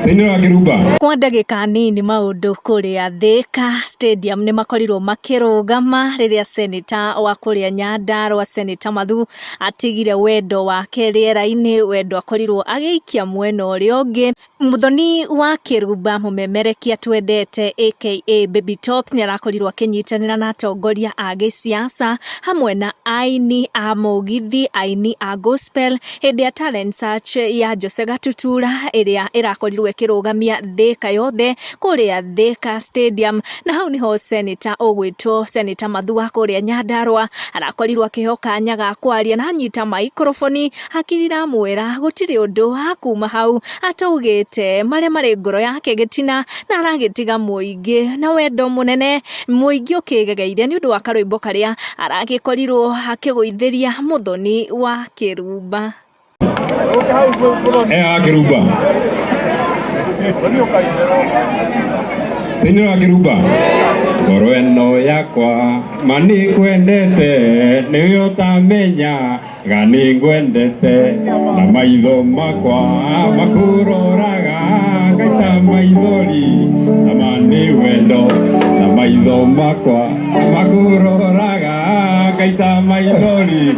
Wakirumba. Kwa ndagika nini maundu kuria Thika Stadium ni makorirwo makirugama riria Seneta wa kuria Nyandarua Seneta Methu atigire Wendo wake riera-ini. Wendo akorirwo agiikia mwena uria ungi. Muthoni Wakirumba mumemerekia twendete aka Baby Tops ni arakorirwo akinyitanira na atongoria a gisiasa hamwe na aini a mugithi, aini a gospel hindi ya talent search ya Jose Gatutura iria irakorirwo ikirugamia Thika yothe kuria Thika Stadium. Na hau niho Seneta ogwitwo Seneta Methu wa kuria Nyandarua arakorirwo akihoka nyaga kwaria na anyita microphone akirira mwera gutiri undu hakuma hau ataugite maria mari ngoro yake gitina na aragitiga muingi na wendo munene muingi ukigegeire ni undu wa karwimbo karia aragikorirwo akiguithiria Muthoni Wakirumba. Wakirumba. Wakirumba. Ngoro eno yakwa mani kwendete niyo tamenya gani ngwendete na maitho makwa makuroraga gaita maithori na mani wendo na maitho makwa makuroraga gaita maithori.